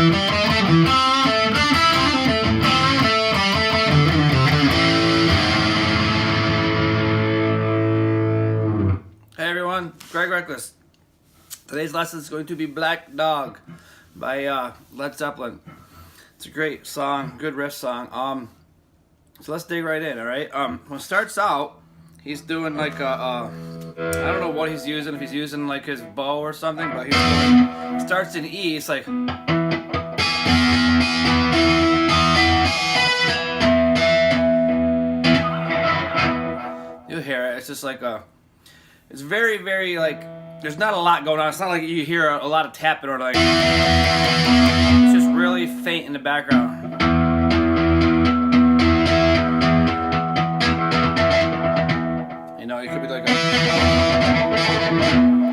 Hey everyone, Wreckless. Today's lesson is going to be Black Dog by Led Zeppelin. It's a great song, good riff song. So let's dig right in, alright? When it starts out, he's doing like I don't know what he's using, if he's using like his bow or something, but he starts in E, it's like... You'll hear it, it's just like a... It's very, very like, there's not a lot going on. It's not like you hear a lot of tapping or like, it's just really faint in the background. You know, it could be like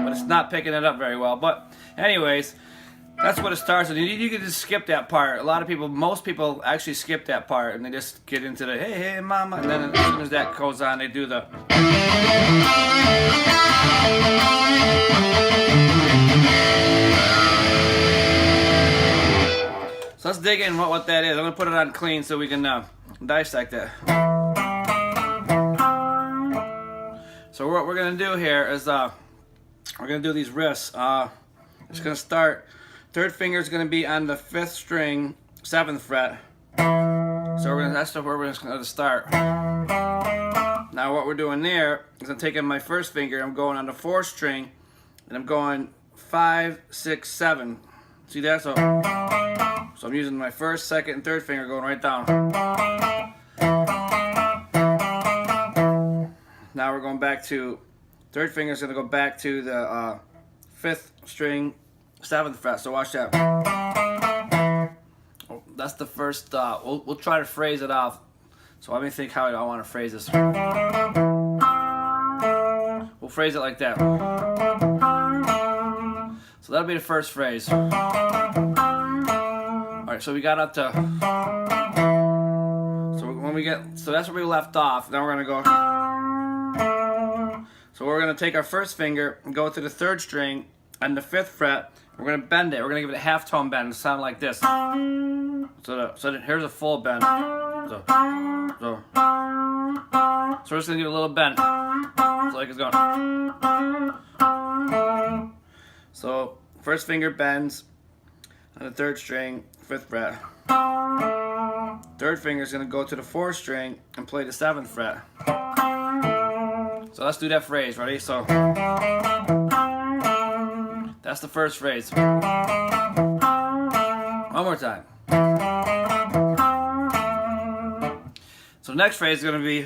but it's not picking it up very well. But anyways, that's what it starts with. You can just skip that part. A lot of people, most people actually skip that part and they just get into the hey, hey, mama. And then as soon as that goes on, they do the... So let's dig in what that is. I'm going to put it on clean so we can dissect it. So what we're going to do here is we're going to do these riffs. It's going to start, third finger is going to be on the 5th string, 7th fret. So that's where we're going to start. Now what we're doing there is I'm taking my first finger, I'm going on the 4th string, and I'm going 5, 6, 7. See that? So I'm using my 1st, 2nd, and 3rd finger going right down. Now we're going back to, 3rd finger is going to go back to the 5th string, 7th fret. So watch that. Oh, that's the first, we'll try to phrase it off. So let me think how I want to phrase this. We'll phrase it like that. So that'll be the first phrase. Alright, so we got up to... So that's where we left off. Now we're going to go... So we're going to take our first finger and go to the 3rd string and the 5th fret. We're going to bend it. We're going to give it a half tone bend. It'll sound like this. So here's a full bend. So we're just going to do a little bend. So like it's going. So first finger bends on the 3rd string, 5th fret. 3rd finger is going to go to the 4th string and play the 7th fret. So let's do that phrase. Ready? So that's the first phrase. One more time. So the next phrase is going to be...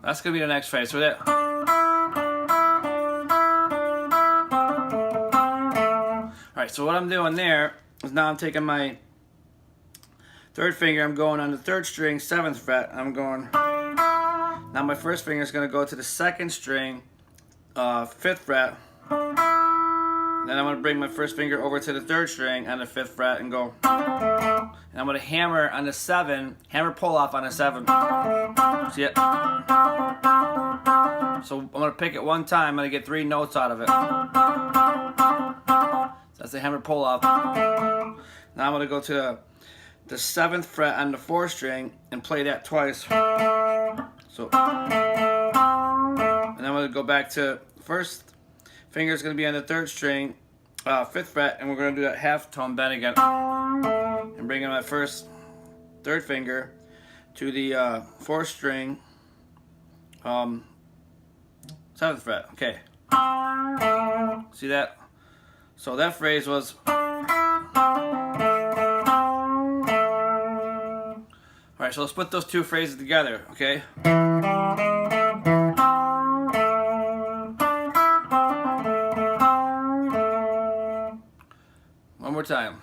That's going to be the next phrase. So that... Alright, so what I'm doing there is now I'm taking my 3rd finger, I'm going on the 3rd string, 7th fret, I'm going... Now my first finger is going to go to the 2nd string, 5th fret. Then I'm going to bring my first finger over to the 3rd string on the 5th fret and go. And I'm going to hammer on the 7, hammer pull off on the 7. See it? So I'm going to pick it one time, I'm going to get 3 notes out of it. So that's the hammer pull off. Now I'm going to go to the 7th fret on the 4th string and play that twice. So, and then I'm going to go back to first finger is going to be on the 3rd string, 5th fret, and we're going to do that half tone bend again. And bring in my 3rd finger to the 4th string, 7th fret. Okay. See that? So that phrase was... Alright, so let's put those two phrases together, okay? One more time.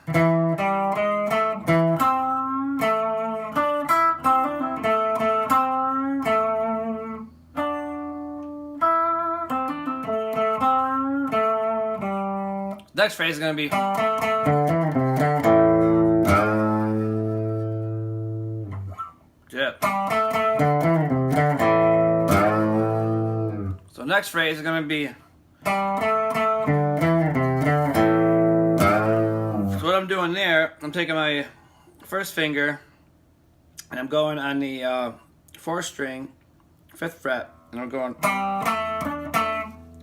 Next phrase is going to be... Yeah. So next phrase is going to be. So what I'm doing there, I'm taking my first finger and I'm going on the 4th string, 5th fret, and I'm going.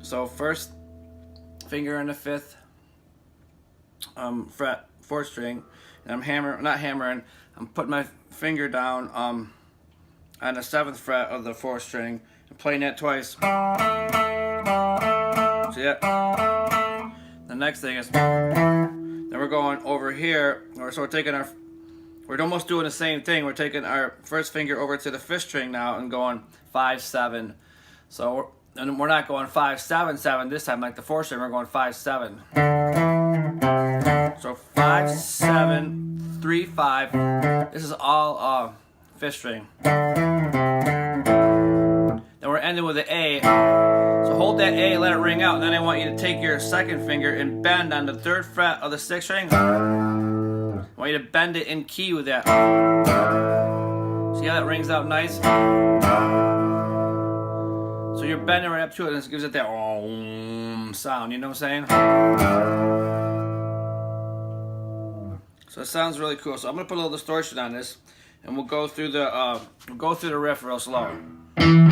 So first finger on the 5th fret, 4th string, and I'm I'm putting my finger down on the 7th fret of the 4th string and playing that twice. See that? The next thing is, then we're going over here, so we're almost doing the same thing. We're taking our first finger over to the 5th string now and going 5, 7. So we're not going 5, 7, 7 this time like the 4th string. We're going 5, 7. So 5, 7, 3, 5. This is all 5th string. Then we're ending with an A. So hold that A, let it ring out. And then I want you to take your second finger and bend on the 3rd fret of the 6th string. I want you to bend it in key with that. See how that rings out nice? So you're bending right up to it and it gives it that sound, you know what I'm saying? So it sounds really cool. So I'm gonna put a little distortion on this and we'll go through the riff real slow. I'm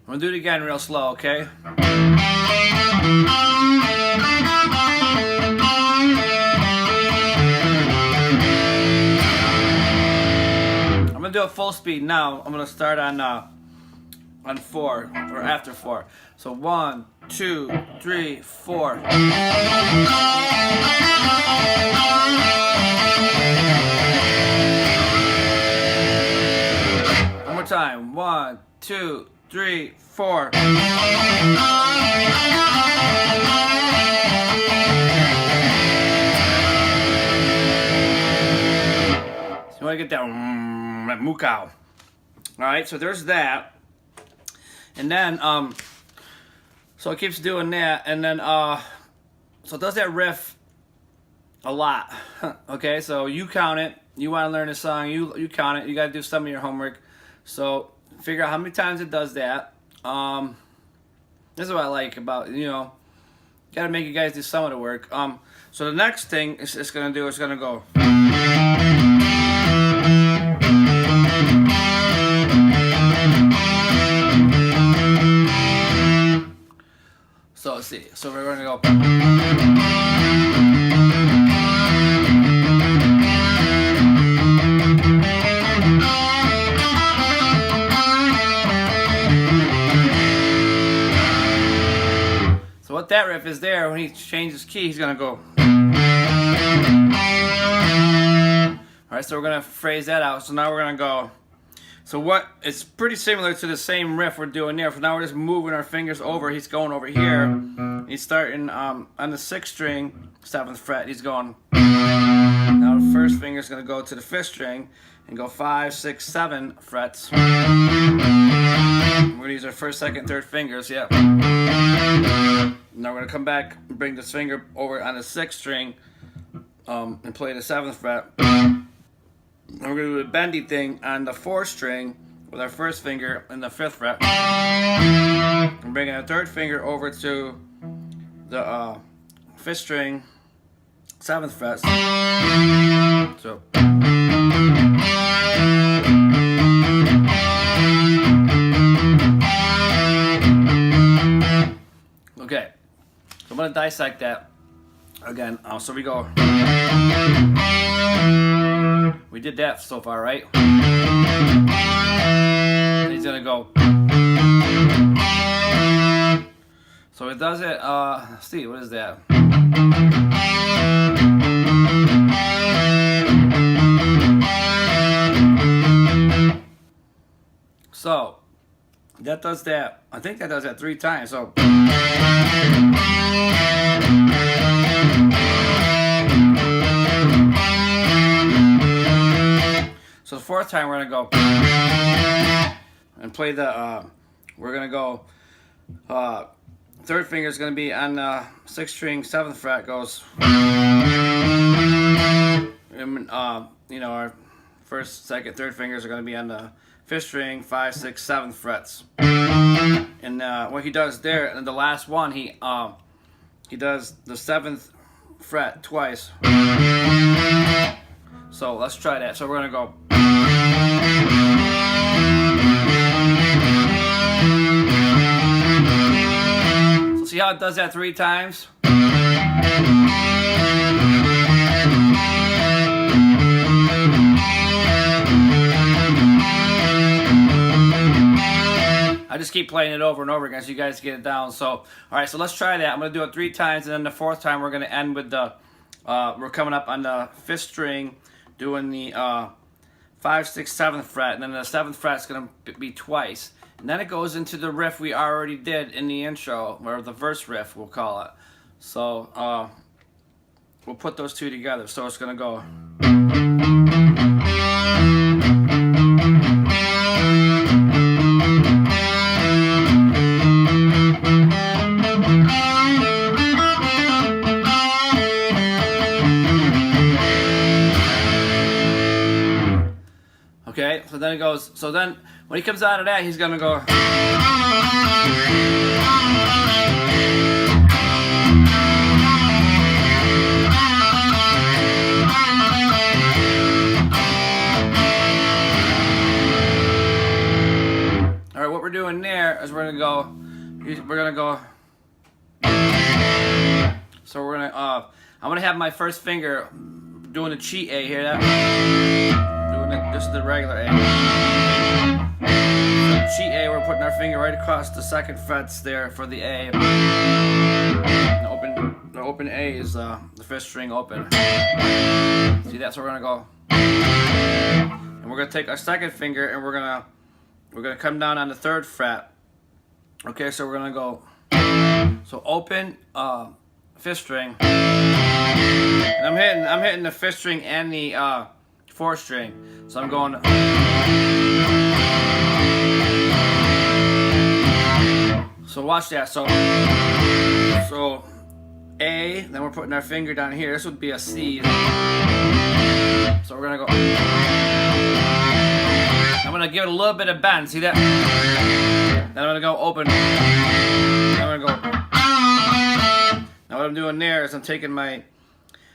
gonna do it again real slow, okay? I'm gonna do it full speed now. I'm gonna start on 4 or after 4. So 1, 2, 3, 4. One more time. 1, 2, 3, 4. So you want to get that mukau. Alright, so there's that. And then, so it keeps doing that, and then, so it does that riff a lot. Okay, so you count it. You want to learn a song, you count it. You got to do some of your homework. So figure out how many times it does that. This is what I like about, got to make you guys do some of the work. So the next thing it's going to do is going to go. So let's see. So we're going to go. So what that riff is there, when he changes key, he's going to go. Alright, so we're going to phrase that out. So now we're going to go. So it's pretty similar to the same riff we're doing there. For now we're just moving our fingers over. He's going over here. He's starting on the 6th string, 7th fret. He's going. Now the first finger is going to go to the 5th string and go 5, 6, 7 frets. We're going to use our 1st, 2nd, 3rd fingers. Yep. Now we're going to come back and bring this finger over on the 6th string and play the 7th fret. And we're going to do the bendy thing on the 4th string with our 1st finger in the 5th fret. And bringing our 3rd finger over to the 5th string, 7th fret. So. Okay. So I'm going to dissect that again. So we go. We did that so far, right? And he's gonna go. So it does it. Let's see, what is that? So that does that. I think that does that 3 times. So. So the 4th time we're gonna go and play the. We're gonna go. 3rd finger is gonna be on the 6th string, 7th fret. Goes. you know, our first, second, third fingers are going to be on the 5th string, 5, 6, 7 frets. And what he does there, and the last one, he does the 7th fret twice. So let's try that. So we're going to go. So see how it does that 3 times? I just keep playing it over and over again so you guys get it down. So, all right, so let's try that. I'm going to do it 3 times, and then the 4th time we're going to end with the, we're coming up on the 5th string, doing the 5, 6, 7th fret, and then the 7th fret is going to be twice. And then it goes into the riff we already did in the intro, or the verse riff, we'll call it. So, we'll put those 2 together. So it's going to go. Okay, so then it goes, so then when he comes out of that, he's going to go. All right, what we're doing there is we're going to go. So we're going to, I'm going to have my first finger doing a cheat A here. Just the regular A. So cheat A, we're putting our finger right across the 2nd frets there for the A. The open A is the 5th string open. See, that's where we're gonna go. And we're gonna take our 2nd finger and we're gonna come down on the 3rd fret. Okay, so we're gonna go. So open 5th string. And I'm hitting the 5th string and the 4th string. So I'm going. So watch that. So A, then we're putting our finger down here. This would be a C. So we're gonna go. I'm gonna give it a little bit of bend. See that? Then I'm gonna go open. Then I'm gonna go. Now what I'm doing there is I'm taking my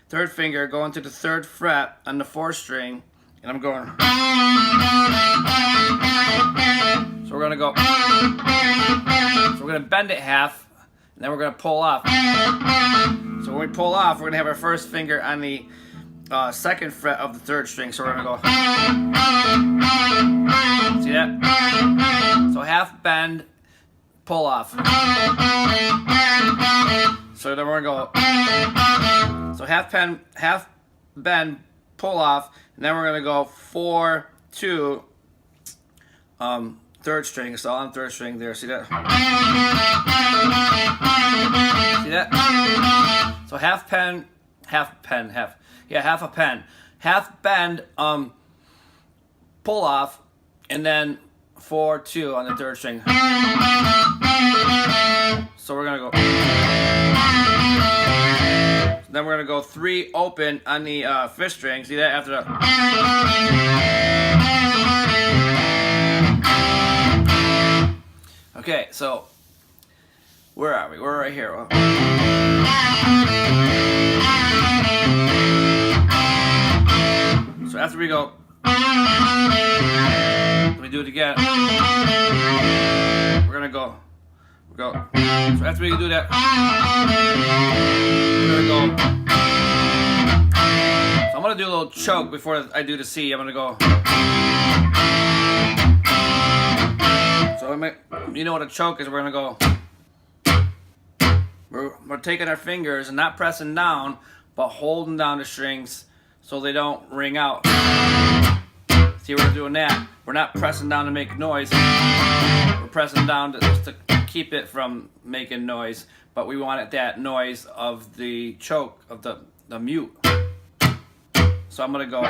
3rd finger, going to the 3rd fret on the 4th string, and I'm going. So we're gonna go. So we're gonna bend it half, and then we're gonna pull off. So when we pull off, we're gonna have our first finger on the 2nd fret of the 3rd string. So we're gonna go. See that? So half bend, pull off. So then we're gonna go. So half bend, pull off, and then we're gonna go 4, 2, 3rd string. So on 3rd string there. See that? See that? So half a pen, half bend, pull off, and then 4, 2 on the 3rd string. So we're gonna go. Then we're gonna go 3 open on the 5th string. See that after that? Okay, so where are we? We're right here. So after we go, let me do it again. We're gonna go. Go. So after we do that, we're gonna go. So I'm gonna do a little choke before I do the C. I'm gonna go. So you know what a choke is? We're gonna go. We're taking our fingers and not pressing down, but holding down the strings so they don't ring out. See, we're doing that. We're not pressing down to make noise. We're pressing down just to keep it from making noise, but we want it that noise of the choke, of the mute. So I'm gonna go.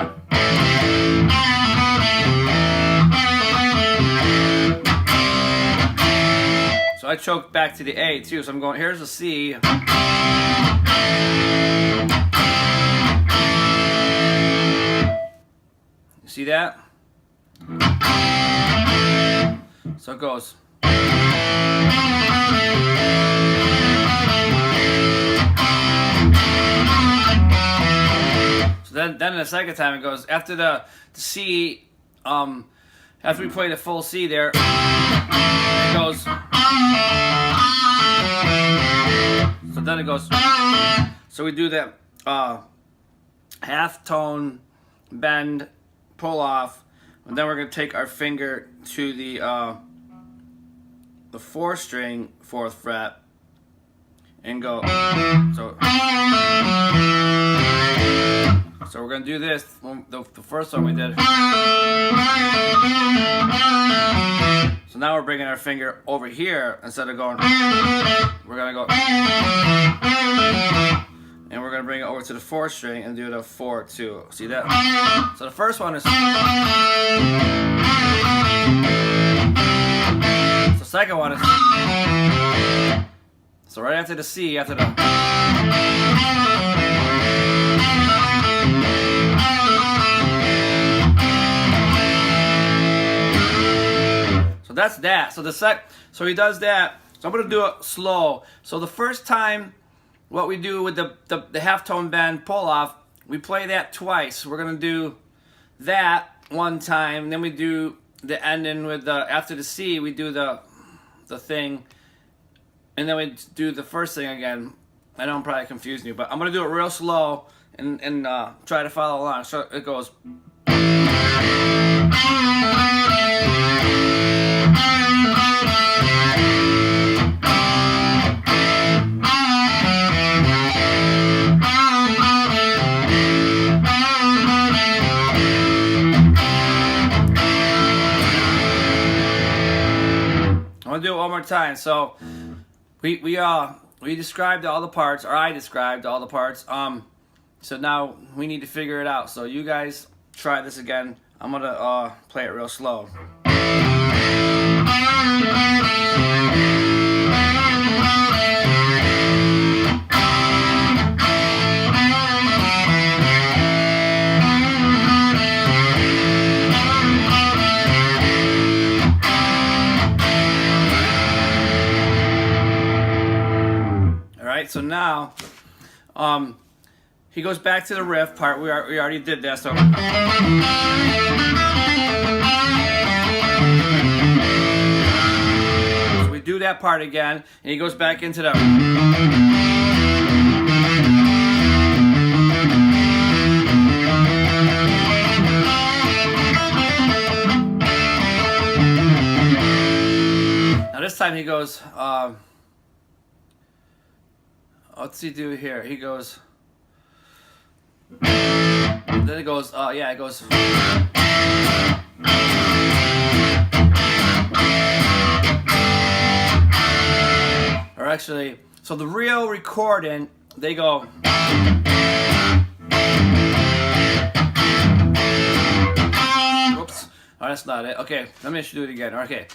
So I choked back to the A too, so I'm going, here's a C. See that? So it goes. So then the second time it goes after the C. After we play the full C there, it goes. So then it goes. So we do that half tone bend, pull off, and then we're gonna take our finger to the 4th string 4th fret and go. So we're gonna do this. The first one we did. So now we're bringing our finger over here instead of going. We're gonna go. And we're going to bring it over to the 4th string and do the 4, 2. See that? So the first one is. So the second one is. So right after the C, after the. So that's that. So he does that. So I'm going to do it slow. So the first time. What we do with the halftone bend pull off, we play that twice. We're gonna do that one time, then we do the ending with the after the C, we do the thing, and then we do the first thing again. I know I'm probably confusing you, but I'm gonna do it real slow and try to follow along. So it goes. I'm gonna do it one more time. So we described all the parts, or I described all the parts. So now we need to figure it out. So you guys try this again. I'm gonna play it real slow. So now, he goes back to the riff part. We already did that. So we do that part again, and he goes back into the. Now this time he goes. What's he do here? He goes. Then it goes. Yeah, it goes. Or actually, so the real recording, they go. Oops. Oh, that's not it. Okay, let me do it again. Okay.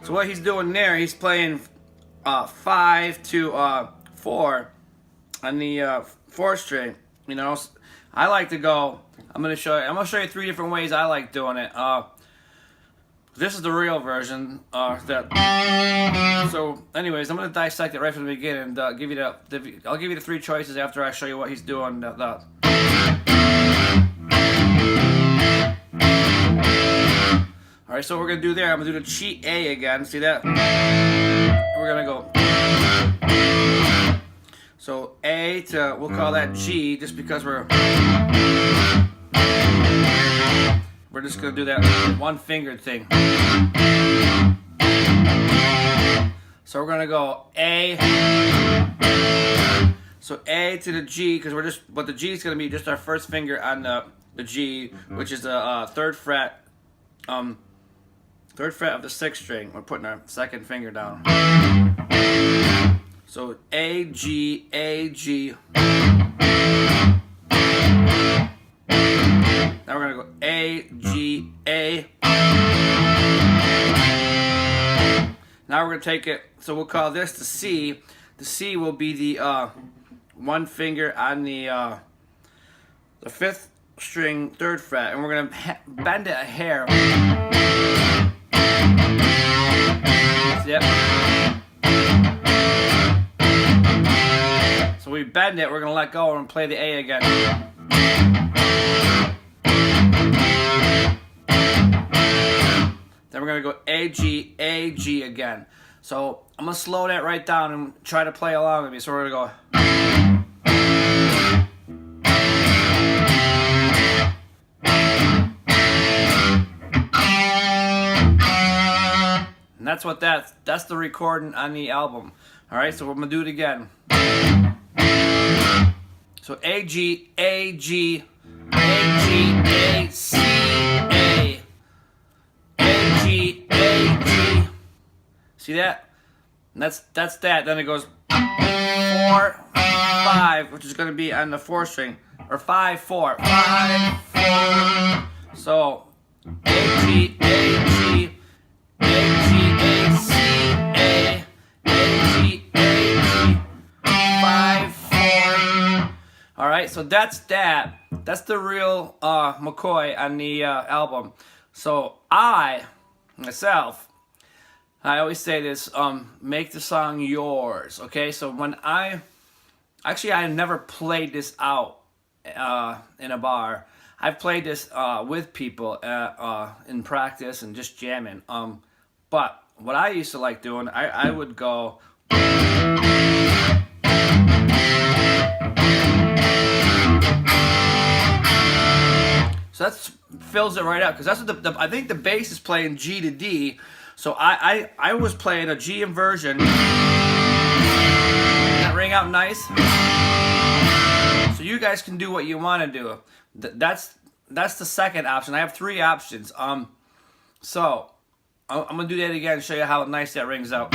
So what he's doing there, he's playing 5 to 4 on the 4th string. You know, I like to go. I'm gonna show you 3 different ways I like doing it. This is the real version. So, anyways, I'm gonna dissect it right from the beginning. I'll give you the 3 choices after I show you what he's doing. Alright, so what we're going to do there, I'm going to do the cheat A again, see that? We're going to go. So A to, we'll call that G, just because we're just going to do that one fingered thing. So we're going to go A. So A to the G, because but the G is going to be just our first finger on the G, which is the 3rd fret. 3rd fret of the 6th string. We're putting our 2nd finger down. So A, G, A, G. Now we're going to go A, G, A. Now we're going to take it, so we'll call this the C. the C will be the one finger on the 5th string 3rd fret, and we're gonna bend it a hair. Yep. So we bend it, we're gonna let go and play the A again. Then we're gonna go A, G again. So I'm gonna slow that right down and try to play along with me. So we're gonna go. And that's what that's the recording on the album. All right, so we're gonna do it again. So A, G, A, G, A, G, A, C, A, A, G, A, G. See that? And that's that. Then it goes 4, 5, which is gonna be on the 4th string, or 5, 4, 5, 4. So A, G, A, G. A, G, A, C, A, A, G, A, G, 5, 4. All right, so that's that. That's the real McCoy on the album. So myself, I always say this, make the song yours, okay? So when I never played this out in a bar. I've played this with people in practice and just jamming. But what I used to like doing, I would go. So that fills it right out, because that's what I think the bass is playing G to D. So I was playing a G inversion. Did that ring out nice? So you guys can do what you want to do. That's the second option. I have 3 options. So I'm gonna do that again and show you how nice that rings out.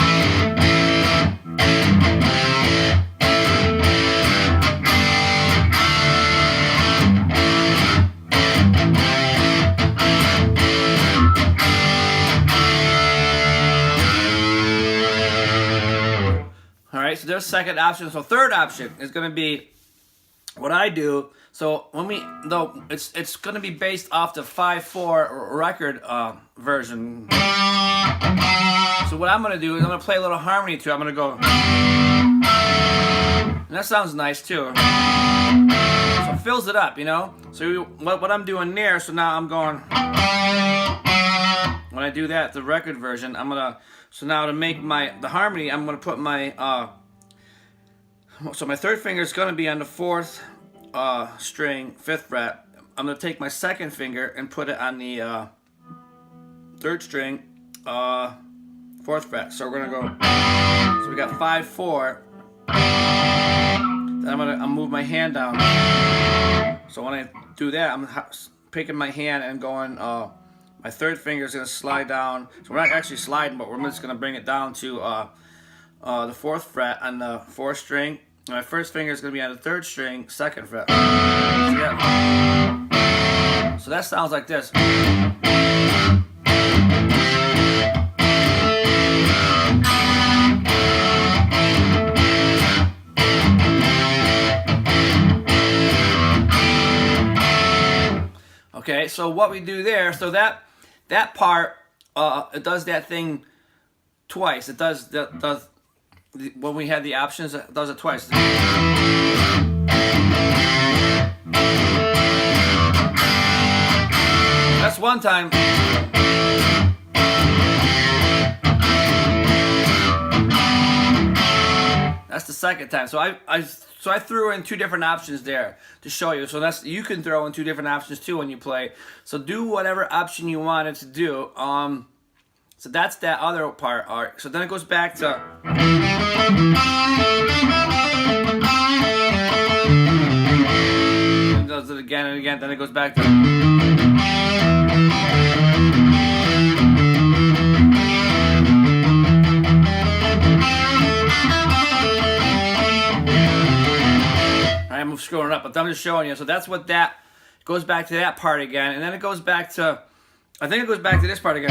All right, so there's second option. So third option is gonna be what I do. So it's gonna be based off the 5/4 record version. So what I'm gonna do is I'm gonna play a little harmony to it. I'm gonna go, and that sounds nice too. So it fills it up, you know. So what I'm doing there. So now I'm going. When I do that, the record version, I'm gonna. So now to make the harmony, I'm gonna put my. So my 3rd finger is gonna be on the 4th. String, 5th fret. I'm gonna take my 2nd finger and put it on the 3rd string, 4th fret. So we're gonna go. So we got 5, 4. Then I'm move my hand down. So when I do that, I'm picking my hand and going. My 3rd finger is gonna slide down. So we're not actually sliding, but we're just gonna bring it down to the 4th fret on the 4th string. My 1st finger is going to be on the 3rd string, 2nd fret. So that sounds like this. Okay, so what we do there, so that part, it does that thing twice. It does when we had the options, it does it twice. That's one time. That's the second time. So I threw in 2 different options there to show you. So you can throw in 2 different options too when you play. So do whatever option you wanted to do. So that's that other part. All right. So then it goes back to. And does it again and again. Then it goes back to. I'm scrolling up, but I'm just showing you. So that's what that goes back to, that part again, and then it goes back to. I think it goes back to this part again.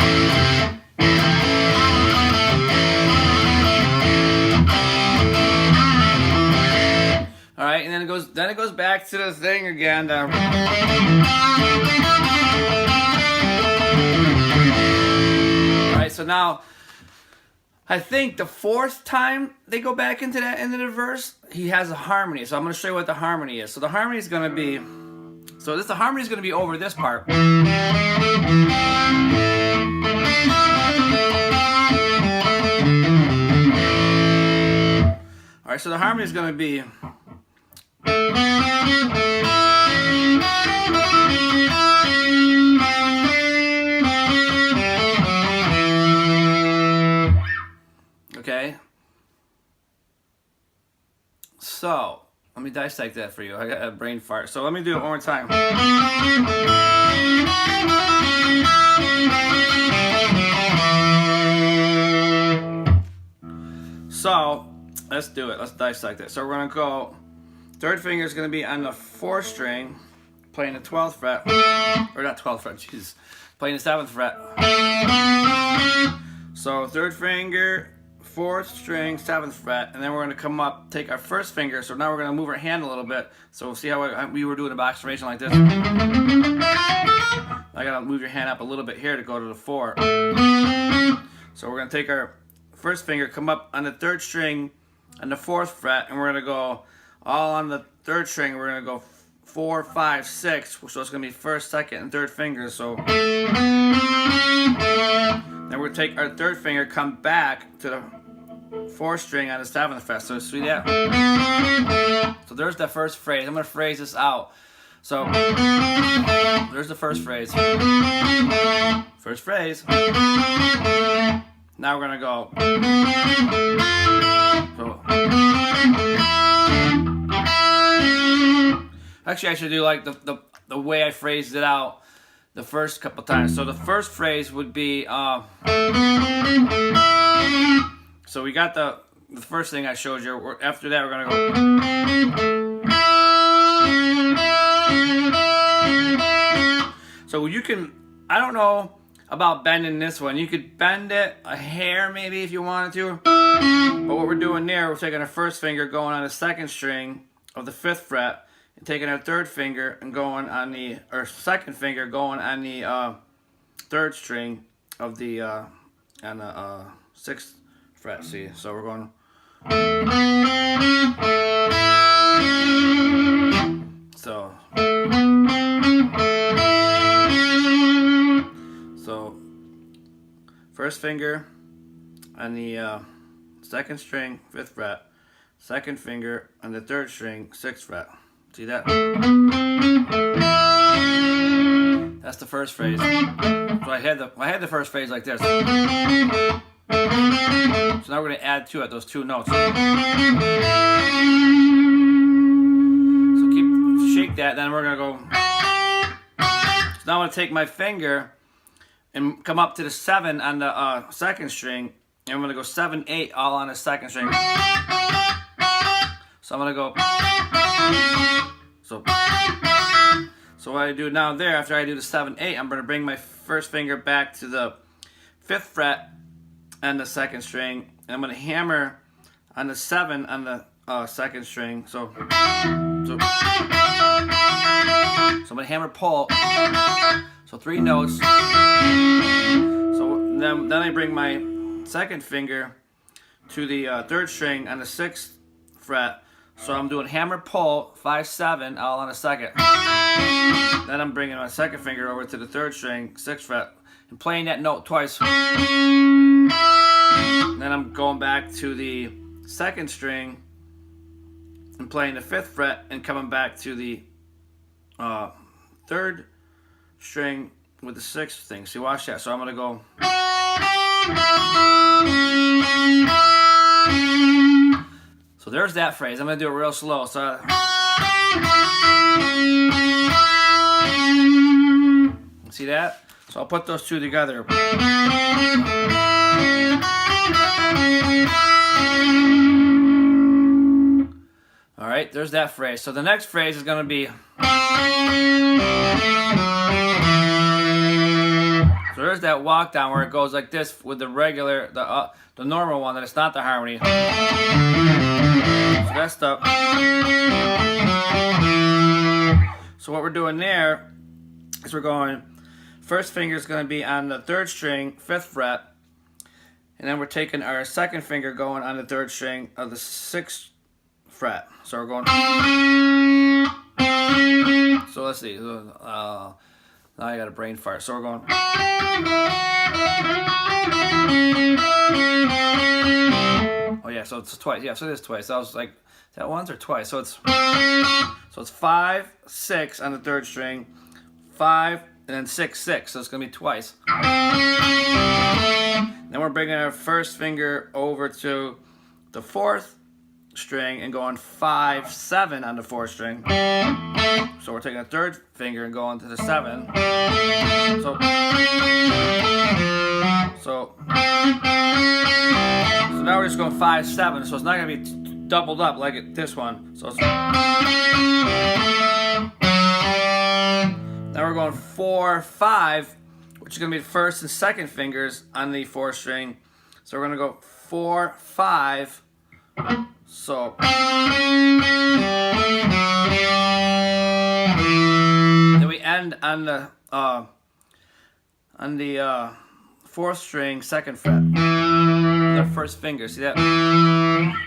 then it goes back to the thing again. All right, so now I think the fourth time they go back into the verse, he has a harmony. So I'm going to show you what the harmony is. So the harmony is going to be, the harmony is going to be over this part. All right, so the harmony is going to be. Okay. So, let me dissect that for you. I got a brain fart. So let me do it one more time. So, let's do it. Let's dissect it. So we're going to go, third finger is going to be on the 4th string, playing the 12th fret, or not 12th fret, jeez, playing the 7th fret. So third finger, 4th string, 7th fret, and then we're going to come up, take our first finger, so now we're going to move our hand a little bit. So we'll see how we were doing a box formation like this. I got to move your hand up a little bit here to go to the 4. So we're going to take our first finger, come up on the 3rd string, on the 4th fret, and we're going to go all on the 3rd string. We're going to go 4, 5, 6, so it's going to be 1st, 2nd, and 3rd fingers. So then we're going to take our 3rd finger, come back to the 4th string on the 7th fret. So see that? So there's the first phrase. I'm going to phrase this out. So there's the first phrase. First phrase. Now we're going to go. So, actually, I should do like the way I phrased it out the first couple times. So the first phrase would be, so we got the first thing I showed you. After that, we're going to go. So you can, I don't know about bending this one. You could bend it a hair maybe if you wanted to. But what we're doing there, we're taking our first finger, going on the 2nd string of the 5th fret, and taking our 3rd finger and going on the, or 2nd finger going on the 3rd string of the on the 6th fret. See, so we're going. So first finger on the 2nd string, 5th fret. 2nd finger on the 3rd string, 6th fret. See that? That's the first phrase. So I had the first phrase like this. So now we're going to add to it those 2 notes. So shake that. Then we're going to go. So now I'm going to take my finger and come up to the 7 on the 2nd string, and I'm going to go 7, 8 all on the 2nd string. So I'm going to go. So what I do now there, after I do the 7, 8, I'm going to bring my first finger back to the 5th fret and the 2nd string, and I'm going to hammer on the 7 on the 2nd string. So I'm going to hammer pull. So 3 notes. So then I bring my 2nd finger to the 3rd string on the 6th fret. So I'm doing hammer pull 5, 7 all on the 2nd. Then I'm bringing my 2nd finger over to the 3rd string, 6th fret, and playing that note twice. And then I'm going back to the 2nd string and playing the 5th fret and coming back to the 3rd string with the 6th thing. See, watch that. So I'm going to go. So there's that phrase. I'm going to do it real slow. So see that? So I'll put those 2 together. All right, there's that phrase. So the next phrase is going to be. So there's that walk down where it goes like this with the regular, the normal one, that it's not the harmony. So that's the. So what we're doing there is we're going, first finger is going to be on the 3rd string, 5th fret, and then we're taking our 2nd finger going on the 3rd string of the 6th fret. So we're going. So let's see. Now I got a brain fart. So we're going. Oh yeah, so it's twice. Yeah, so it is twice. So I was like, is that once or twice? So it's 5, 6 on the 3rd string, 5, and then 6, 6. So it's gonna be twice. Then we're bringing our first finger over to the 4th string and going 5, 7 on the 4th string. So we're taking a 3rd finger and going to the 7. So now we're just going 5, 7. So it's not going to be doubled up like this one. So now we're going 4, 5, which is going to be the 1st and 2nd fingers on the 4th string. So we're going to go 4, 5. So then we end on the 4th string, 2nd fret. Our 1st finger. See that?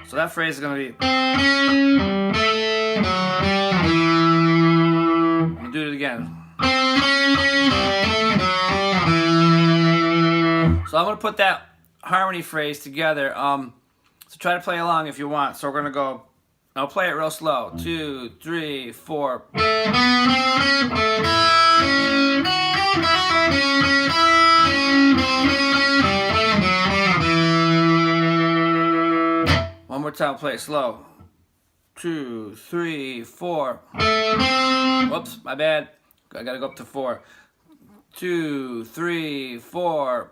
So that phrase is going to be. We'll do it again. So I'm going to put that harmony phrase together. So try to play along if you want. So we're going to go, I'll play it real slow. 2, 3, 4. One more time, play it slow. 2, 3, 4. Whoops, my bad. I gotta go up to 4. 2, 3, 4.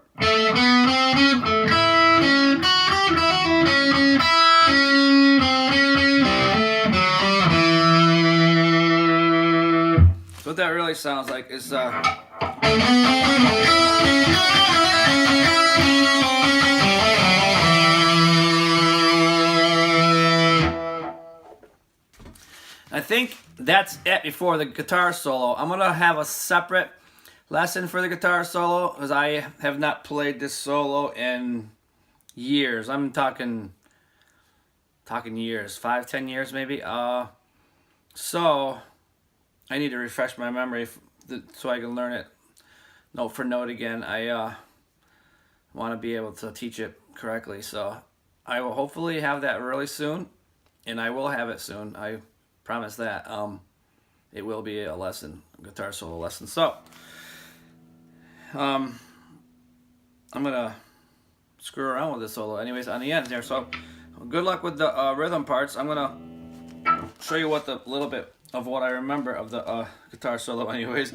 What that really sounds like is I think that's it before the guitar solo. I'm gonna have a separate lesson for the guitar solo because I have not played this solo in years. I'm talking years, 5, 10 years maybe. So I need to refresh my memory so I can learn it note for note again. I want to be able to teach it correctly. So I will hopefully have that really soon, and I will have it soon. I promise that. It will be a lesson, a guitar solo lesson. So I'm gonna screw around with this solo anyways on the end there. So good luck with the rhythm parts. I'm gonna show you what the little bit of what I remember of the guitar solo anyways.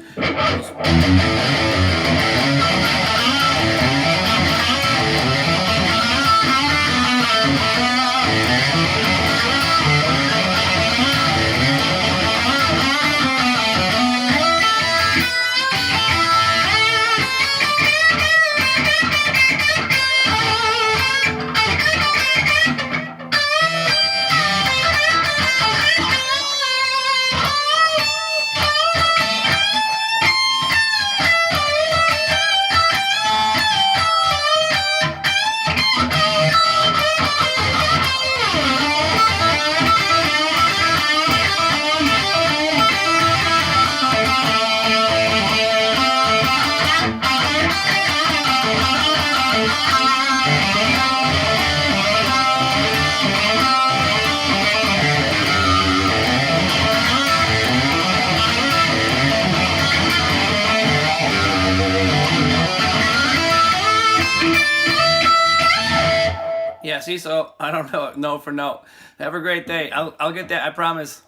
Yeah, see, so I don't know, note for note. Have a great day. I'll get that, I promise.